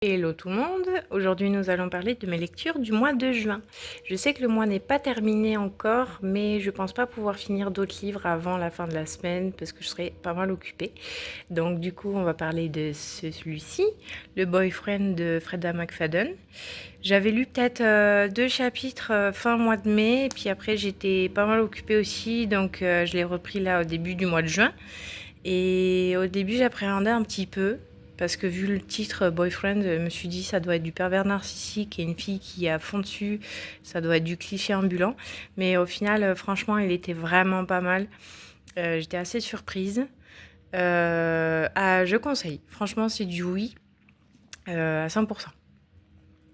Hello tout le monde, aujourd'hui nous allons parler de mes lectures du mois de juin. Je sais que le mois n'est pas terminé encore, mais je pense pas pouvoir finir d'autres livres avant la fin de la semaine parce que je serai pas mal occupée. Donc du coup on va parler de celui-ci, Le Boyfriend de Freda McFadden. J'avais lu peut-être 2 chapitres fin mois de mai, et puis après j'étais pas mal occupée aussi, donc je l'ai repris là au début du mois de juin. Et au début j'appréhendais un petit peu, parce que vu le titre Boyfriend, je me suis dit ça doit être du pervers narcissique et une fille qui est à fond dessus, ça doit être du cliché ambulant. Mais au final, franchement, il était vraiment pas mal. J'étais assez surprise. Je conseille. Franchement, c'est du oui à 100%.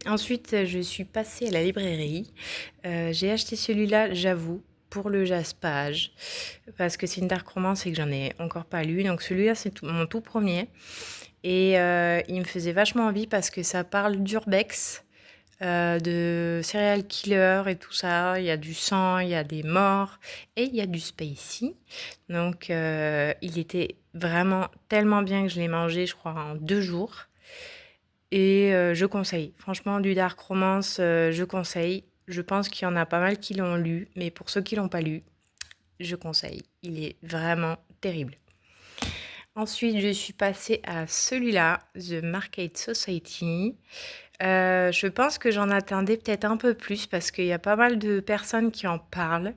Ensuite, je suis passée à la librairie. J'ai acheté celui-là, j'avoue, pour le jaspage, parce que c'est une dark romance et que j'en ai encore pas lu. Donc celui-là, c'est mon tout premier. Et il me faisait vachement envie parce que ça parle d'urbex, de serial killer et tout ça. Il y a du sang, il y a des morts et il y a du spacey. Donc il était vraiment tellement bien que je l'ai mangé, je crois, en 2 jours. Et je conseille. Franchement, du dark romance, je conseille. Je pense qu'il y en a pas mal qui l'ont lu, mais pour ceux qui l'ont pas lu, je conseille. Il est vraiment terrible. Ensuite, je suis passée à celui-là, The Market Society. Je pense que j'en attendais peut-être un peu plus parce qu'il y a pas mal de personnes qui en parlent.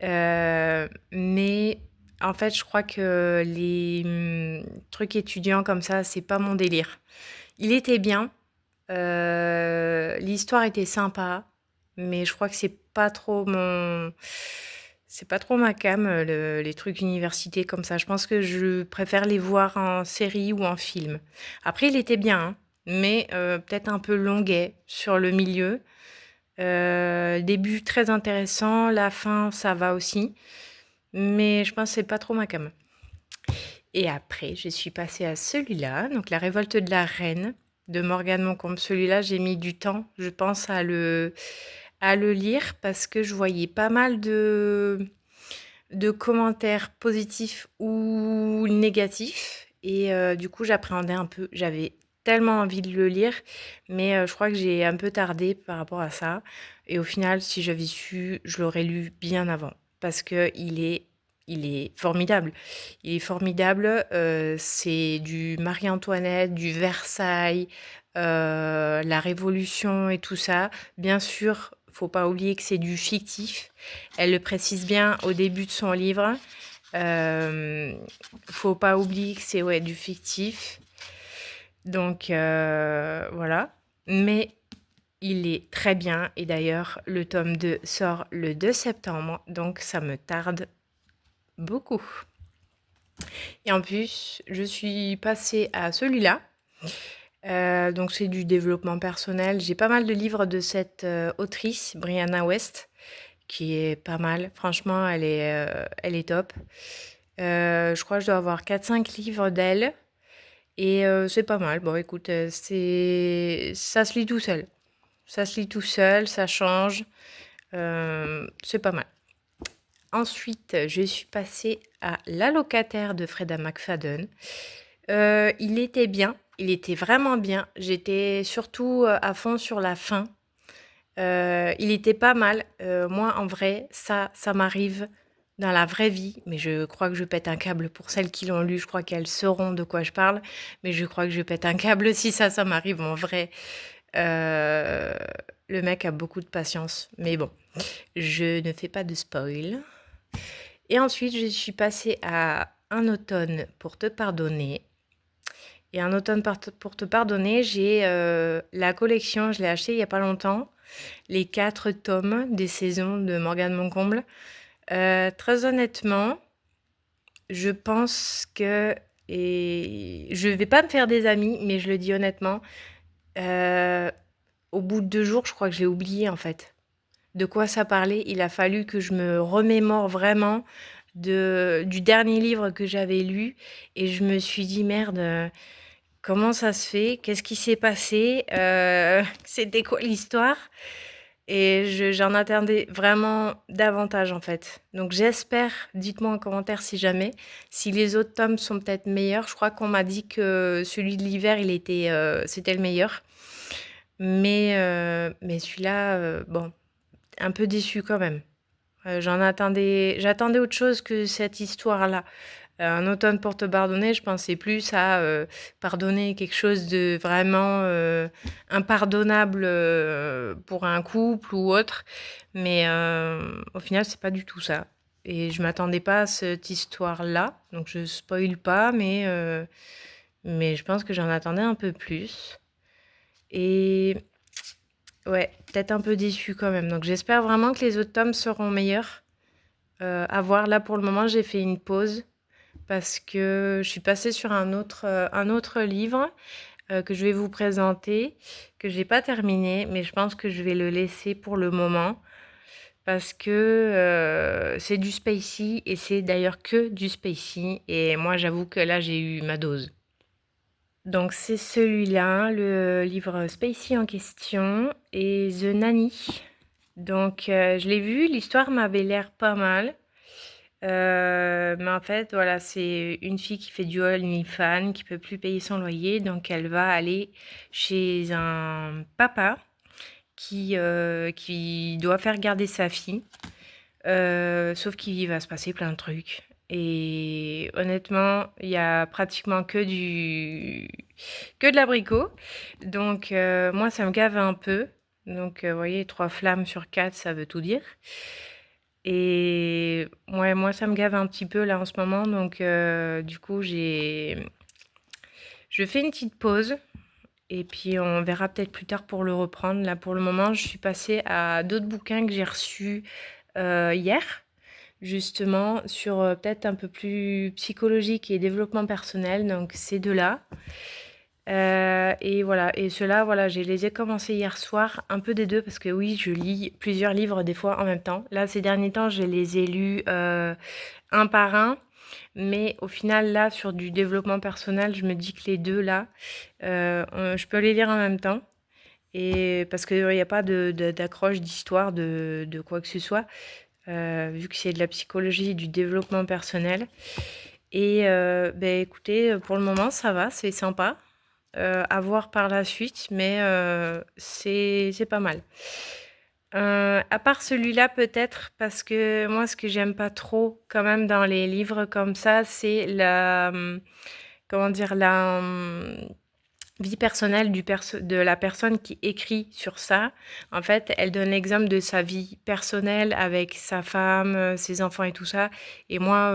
Mais en fait, je crois que les trucs étudiants comme ça, c'est pas mon délire. Il était bien, l'histoire était sympa, mais je crois que c'est pas trop ma came, les trucs université comme ça. Je pense que je préfère les voir en série ou en film. Après, il était bien, hein, mais peut-être un peu longuet sur le milieu. Début très intéressant, la fin ça va aussi, mais je pense que c'est pas trop ma came. Et après, je suis passée à celui-là, donc La Révolte de la Reine de Morgane Moncombe. Celui-là, j'ai mis du temps, je pense, à le lire parce que je voyais pas mal de commentaires positifs ou négatifs. Et du coup, j'appréhendais un peu. J'avais tellement envie de le lire, mais je crois que j'ai un peu tardé par rapport à ça. Et au final, si j'avais su, je l'aurais lu bien avant. Parce que il est formidable. Il est formidable. C'est du Marie-Antoinette, du Versailles, la Révolution et tout ça. Bien sûr, faut pas oublier que c'est du fictif. Elle le précise bien au début de son livre. Faut pas oublier que c'est du fictif. Donc voilà. Mais il est très bien. Et d'ailleurs, le tome 2 sort le 2 septembre. Donc ça me tarde beaucoup. Et en plus, je suis passée à celui-là. Donc c'est du développement personnel. J'ai pas mal de livres de cette autrice, Brianna West, qui est pas mal. Franchement, elle est top. Je crois que je dois avoir 4-5 livres d'elle. Et c'est pas mal. Bon, écoute, ça se lit tout seul. Ça se lit tout seul, ça change. C'est pas mal. Ensuite, je suis passée à La Locataire de Freda McFadden. Il était bien, il était vraiment bien. J'étais surtout à fond sur la fin. Il était pas mal. Moi, en vrai, ça m'arrive dans la vraie vie, mais je crois que je pète un câble pour celles qui l'ont lu. Je crois qu'elles sauront de quoi je parle, mais je crois que je pète un câble si ça m'arrive en vrai. Euh, le mec a beaucoup de patience, mais bon, je ne fais pas de spoil. Et ensuite, je suis passée à Un automne pour te pardonner. Et Un automne pour te pardonner, j'ai la collection, je l'ai achetée il n'y a pas longtemps, les 4 tomes des saisons de Morgane Moncomble. Très honnêtement, je pense que, et je vais pas me faire des amis, mais je le dis honnêtement, au bout de 2 jours, je crois que j'ai oublié en fait de quoi ça parlait. Il a fallu que je me remémore vraiment du dernier livre que j'avais lu, et je me suis dit merde, comment ça se fait? Qu'est-ce qui s'est passé? C'était quoi l'histoire? et j'en attendais vraiment davantage en fait. Donc j'espère, dites-moi en commentaire si jamais, si les autres tomes sont peut-être meilleurs. Je crois qu'on m'a dit que celui de l'hiver, c'était le meilleur. Mais celui-là, bon, un peu déçu quand même. J'attendais autre chose que cette histoire-là. Un automne pour te pardonner, je pensais plus à pardonner quelque chose de vraiment impardonnable pour un couple ou autre. Mais au final, c'est pas du tout ça. Et je m'attendais pas à cette histoire-là. Donc je spoil pas, mais je pense que j'en attendais un peu plus. Et ouais, peut-être un peu déçue quand même. Donc j'espère vraiment que les autres tomes seront meilleurs. À voir, là pour le moment, j'ai fait une pause parce que je suis passée sur un autre livre que je vais vous présenter, que j'ai pas terminé, mais je pense que je vais le laisser pour le moment parce que c'est du spacey et c'est d'ailleurs que du spacey et moi j'avoue que là j'ai eu ma dose. Donc c'est celui-là, le livre spacey en question et The Nanny. Donc je l'ai vu, l'histoire m'avait l'air pas mal. Mais en fait, voilà, c'est une fille qui fait du OnlyFans, qui peut plus payer son loyer, donc elle va aller chez un papa qui doit faire garder sa fille. Sauf qu'il va se passer plein de trucs. Et honnêtement, il y a pratiquement que de l'abricot. Donc moi, ça me gave un peu. Donc vous voyez, 3 flammes sur 4, ça veut tout dire. Et ouais, moi, ça me gave un petit peu là en ce moment. Donc du coup, je fais une petite pause. Et puis on verra peut-être plus tard pour le reprendre. Là, pour le moment, je suis passée à d'autres bouquins que j'ai reçus hier, justement, sur peut-être un peu plus psychologique et développement personnel. Donc ces deux-là. Et voilà, et ceux-là, voilà, je les ai commencés hier soir, un peu des deux, parce que oui, je lis plusieurs livres des fois en même temps. Là, ces derniers temps, je les ai lus un par un, mais au final, là, sur du développement personnel, je me dis que les deux, là, je peux les lire en même temps. Et parce qu'il n'y a pas d'accroche, d'histoire, de quoi que ce soit, vu que c'est de la psychologie et du développement personnel. Et ben, écoutez, pour le moment, ça va, c'est sympa. À voir par la suite, mais c'est pas mal. À part celui-là peut-être, parce que moi ce que j'aime pas trop quand même dans les livres comme ça, c'est comment dire, vie personnelle de la personne qui écrit sur ça. En fait, elle donne l'exemple de sa vie personnelle avec sa femme, ses enfants et tout ça. Et moi,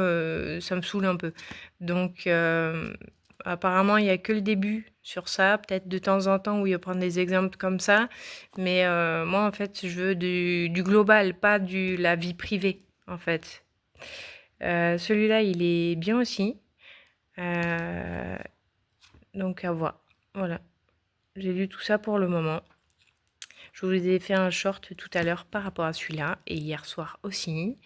ça me saoule un peu. Donc, apparemment, il n'y a que le début sur ça. Peut-être de temps en temps où il va prendre des exemples comme ça. Mais moi, en fait, je veux du global, pas la vie privée, en fait. Celui-là, il est bien aussi. Donc, à voir. Voilà. J'ai lu tout ça pour le moment. Je vous ai fait un short tout à l'heure par rapport à celui-là et hier soir aussi.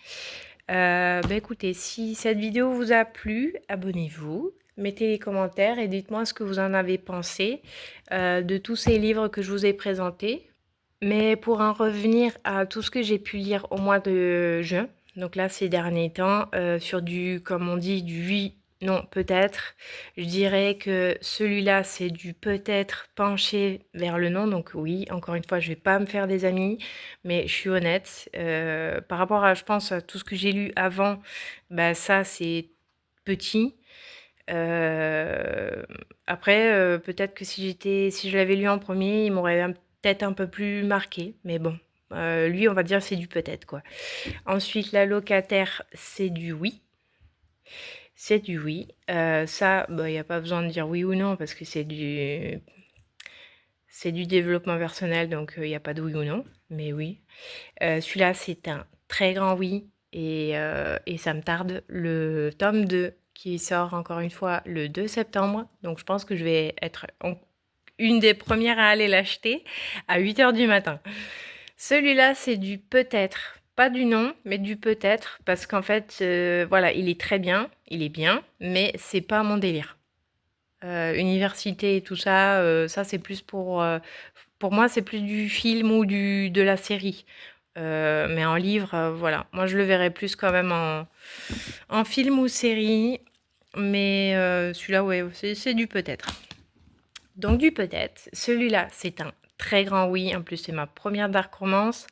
Écoutez, si cette vidéo vous a plu, abonnez-vous, mettez les commentaires et dites-moi ce que vous en avez pensé de tous ces livres que je vous ai présentés. Mais pour en revenir à tout ce que j'ai pu lire au mois de juin, donc là ces derniers temps, sur comme on dit, du oui, non, peut-être, je dirais que celui-là c'est du peut-être penché vers le non, donc oui, encore une fois, je vais pas me faire des amis, mais je suis honnête, par rapport à, je pense, à tout ce que j'ai lu avant, bah ça c'est petit. Après, peut-être que si je l'avais lu en premier, il m'aurait peut-être un peu plus marqué, mais bon, lui, on va dire c'est du peut-être quoi. Ensuite, la locataire, c'est du oui. C'est du oui. Ça, il n'y a pas besoin de dire oui ou non parce que c'est du développement personnel, donc il n'y a pas de oui ou non, mais oui. Celui-là, c'est un très grand oui et ça me tarde. Le tome 2 qui sort encore une fois le 2 septembre, donc je pense que je vais être une des premières à aller l'acheter à 8h du matin. Celui-là, c'est du peut-être, pas du non, mais du peut-être, parce qu'en fait, voilà, il est très bien, il est bien, mais c'est pas mon délire. université et tout ça, ça c'est plus pour moi c'est plus du film ou de la série. Mais en livre, voilà. Moi je le verrais plus quand même en film ou série. Mais celui-là, ouais, c'est du peut-être. Donc du peut-être. Celui-là, c'est un très grand oui. En plus, c'est ma première dark romance.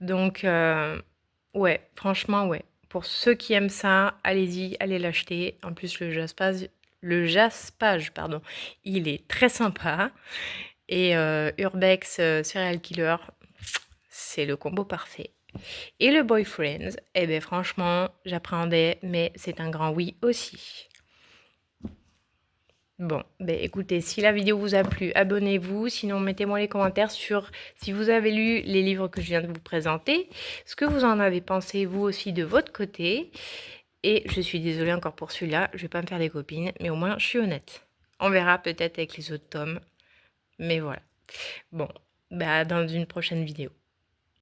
Donc, ouais, franchement, ouais. Pour ceux qui aiment ça, allez-y, allez l'acheter. En plus, le jaspage, pardon, il est très sympa. Et Urbex Serial Killer, c'est le combo parfait. Et le Boyfriend, eh ben franchement, j'appréhendais, mais c'est un grand oui aussi. Bon, ben écoutez, si la vidéo vous a plu, abonnez-vous. Sinon, mettez-moi les commentaires sur si vous avez lu les livres que je viens de vous présenter, ce que vous en avez pensé vous aussi de votre côté. Et je suis désolée encore pour celui-là, je vais pas me faire des copines, mais au moins je suis honnête. On verra peut-être avec les autres tomes, mais voilà. Bon, bah dans une prochaine vidéo.